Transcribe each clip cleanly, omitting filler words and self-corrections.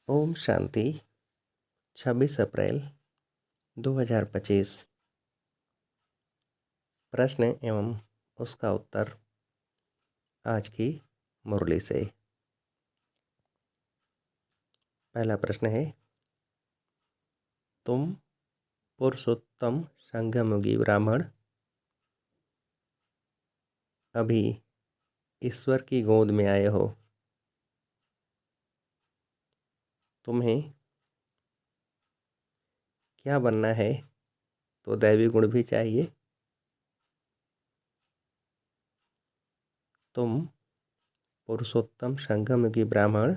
ओम शांति। 26 अप्रैल 2025। प्रश्न एवं उसका उत्तर आज की मुरली से। पहला प्रश्न है, तुम पुरुषोत्तम संगमयुगी ब्राह्मण अभी ईश्वर की गोद में आए हो। तुम्हें क्या बनना है? तो दैवी गुण भी चाहिए। तुम पुरुषोत्तम संगमयुगी ब्राह्मण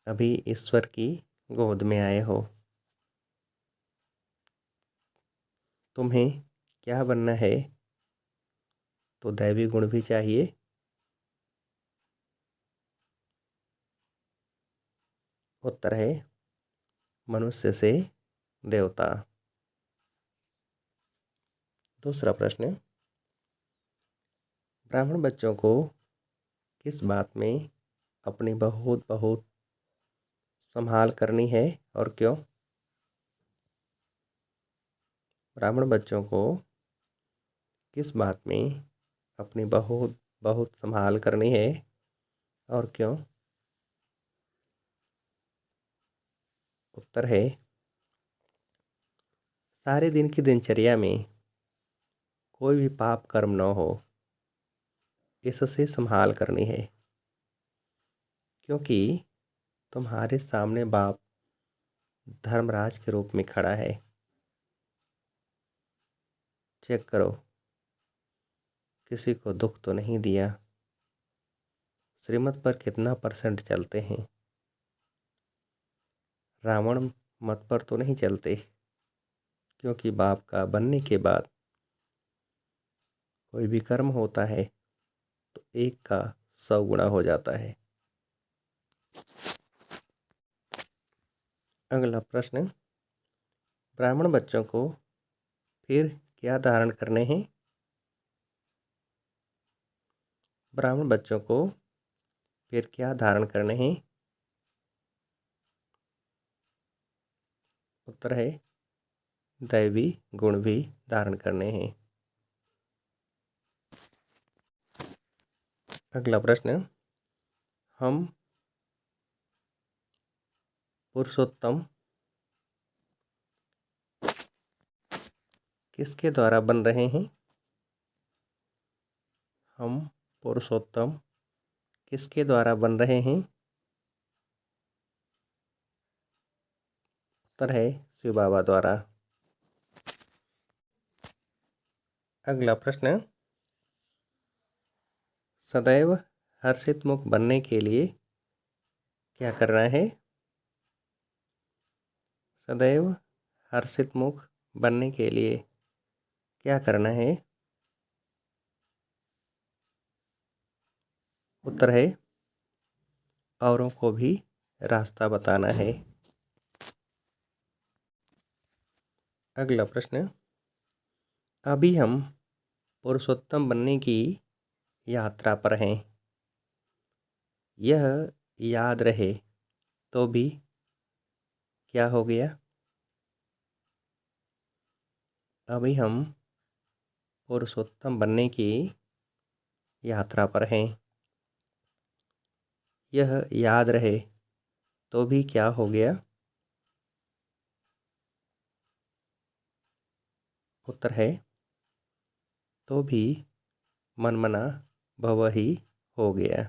अभी ईश्वर की गोद में आए हो। तुम्हें क्या बनना है? तो दैवी गुण भी चाहिए। उत्तर है मनुष्य से देवता। दूसरा प्रश्न, ब्राह्मण बच्चों को किस बात में अपनी बहुत बहुत संभाल करनी है और क्यों? ब्राह्मण बच्चों को किस बात में अपनी बहुत बहुत संभाल करनी है और क्यों? उत्तर है सारे दिन की दिनचर्या में कोई भी पाप कर्म न हो, इससे संभाल करनी है। क्योंकि तुम्हारे सामने बाप धर्मराज के रूप में खड़ा है। चेक करो, किसी को दुख तो नहीं दिया। श्रीमत पर कितना % चलते हैं? रावण मत पर तो नहीं चलते, क्योंकि बाप का बनने के बाद कोई भी कर्म होता है तो 1 का 100 गुना हो जाता है। अगला प्रश्न, ब्राह्मण बच्चों को फिर क्या धारण करने हैं? ब्राह्मण बच्चों को फिर क्या धारण करने हैं? उत्तर है दैवी गुण भी धारण करने हैं। अगला प्रश्न, हम पुरुषोत्तम किसके द्वारा बन रहे हैं? हम पुरुषोत्तम किसके द्वारा बन रहे हैं? उत्तर है शिव बाबा द्वारा। अगला प्रश्न, सदैव हर्षित मुख बनने के लिए क्या करना है? सदैव हर्षित मुख बनने के लिए क्या करना है? उत्तर है औरों को भी रास्ता बताना है। अगला प्रश्न, अभी हम पुरुषोत्तम बनने की यात्रा पर हैं। यह याद रहे तो भी क्या हो गया? अभी हम पुरुषोत्तम बनने की यात्रा पर हैं। यह याद रहे तो भी क्या हो गया? उत्तर है तो भी मनमना भव ही हो गया।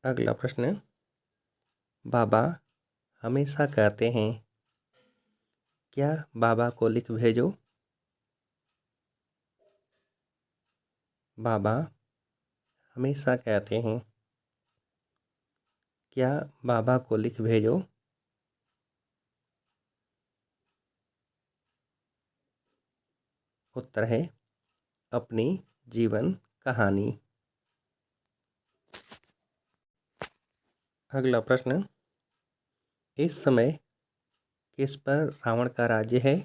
अगला प्रश्न, बाबा हमेशा कहते हैं क्या बाबा को लिख भेजो? बाबा हमेशा कहते हैं क्या बाबा को लिख भेजो? उत्तर है अपनी जीवन कहानी। अगला प्रश्न, इस समय किस पर रावण का राज्य है?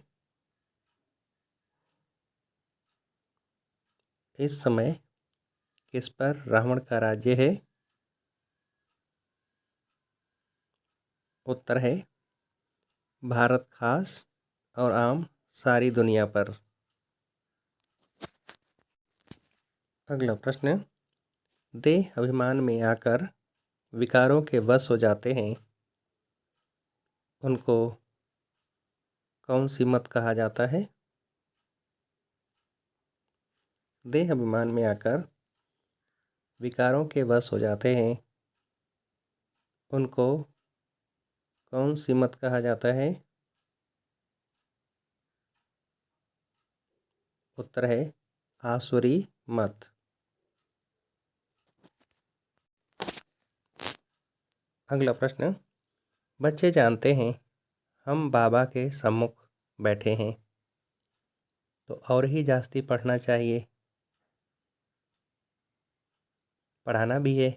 इस समय किस पर रावण का राज्य है? उत्तर है भारत खास और आम सारी दुनिया पर। अगला प्रश्न, देह अभिमान में आकर विकारों के वश हो जाते हैं, उनको कौन सी मत कहा जाता है? देह अभिमान में आकर विकारों के वश हो जाते हैं, उनको कौन सी मत कहा जाता है? उत्तर है आसुरी मत। अगला प्रश्न, बच्चे जानते हैं हम बाबा के सम्मुख बैठे हैं, तो और ही जास्ती पढ़ना चाहिए, पढ़ाना भी है,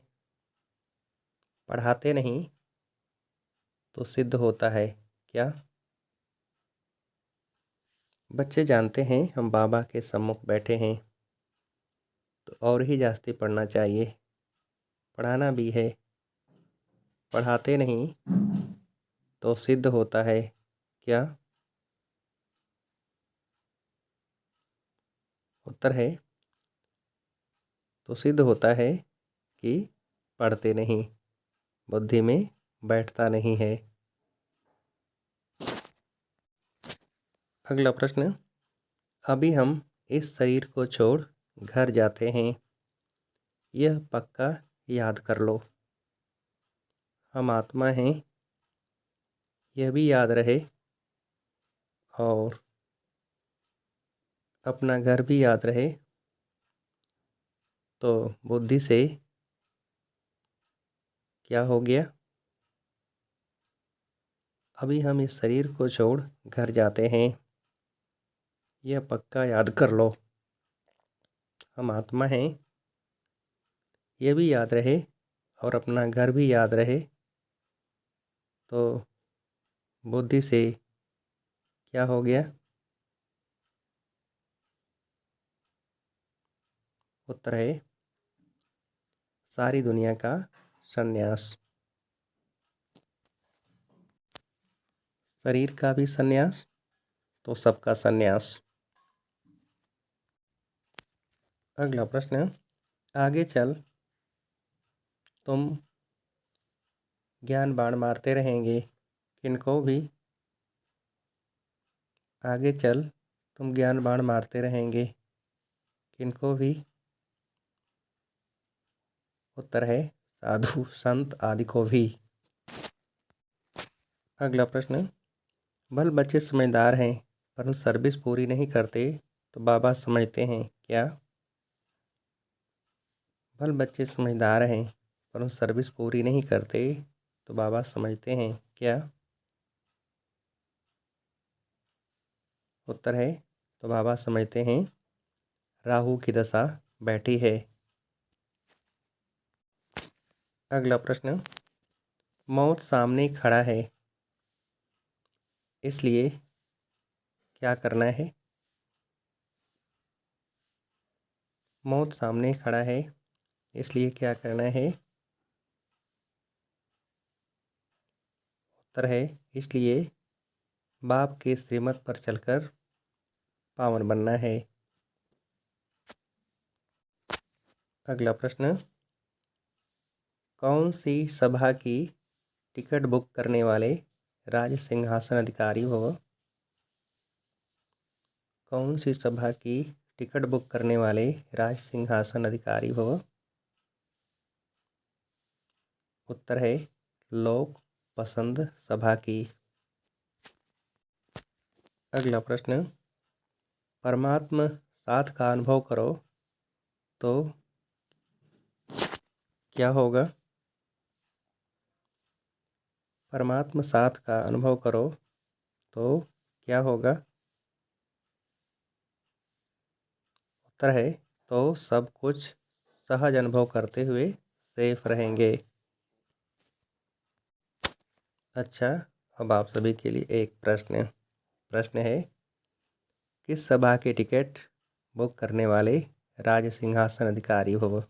पढ़ाते नहीं तो सिद्ध होता है क्या? बच्चे जानते हैं हम बाबा के सम्मुख बैठे हैं, तो और ही जास्ती पढ़ना चाहिए, पढ़ाना भी है, पढ़ाते नहीं तो सिद्ध होता है क्या? उत्तर है तो सिद्ध होता है कि पढ़ते नहीं, बुद्धि में बैठता नहीं है। अगला प्रश्न, अभी हम इस शरीर को छोड़ घर जाते हैं, यह पक्का याद कर लो। हम आत्मा हैं, यह भी याद रहे, और अपना घर भी याद रहे, तो बुद्धि से क्या हो गया? अभी हम इस शरीर को छोड़ घर जाते हैं, यह पक्का याद कर लो। हम आत्मा हैं, यह भी याद रहे, और अपना घर भी याद रहे, तो बुद्धि से क्या हो गया? उत्तर है सारी दुनिया का संन्यास। शरीर का भी संन्यास तो सबका संन्यास। अगला प्रश्न, आगे चल तुम ज्ञान बाण मारते रहेंगे, किनको भी? आगे चल तुम ज्ञान बाण मारते रहेंगे, किनको भी? उत्तर है साधु संत आदि को भी। अगला प्रश्न, भल बच्चे समझदार हैं परंतु सर्विस पूरी नहीं करते, तो बाबा समझते हैं क्या? भल बच्चे समझदार हैं परंतु सर्विस पूरी नहीं करते, तो बाबा समझते हैं क्या? उत्तर है तो बाबा समझते हैं राहु की दशा बैठी है। अगला प्रश्न, मौत सामने खड़ा है, इसलिए क्या करना है? मौत सामने खड़ा है, इसलिए क्या करना है? उत्तर है इसलिए बाप के श्रीमत पर चलकर पावन बनना है। अगला प्रश्न, कौन सी सभा की टिकट बुक करने वाले राज सिंहासन अधिकारी हो? कौन सी सभा की टिकट बुक करने वाले राज सिंहासन अधिकारी हो? उत्तर है लोक पसंद सभा की। अगला प्रश्न, परमात्मा साथ का अनुभव करो तो क्या होगा? परमात्मा साथ का अनुभव करो तो क्या होगा? उत्तर है तो सब कुछ सहज अनुभव करते हुए सेफ रहेंगे। अच्छा, अब आप सभी के लिए एक प्रश्न है, किस सभा के टिकट बुक करने वाले राज सिंहासन अधिकारी हो?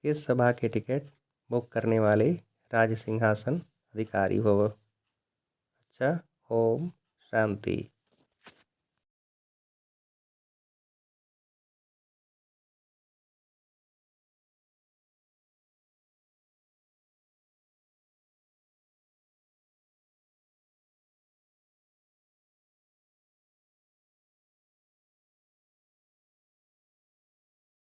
कि सभा के टिकट बुक करने वाले राज सिंहासन अधिकारी हो। अच्छा, ओम शांति।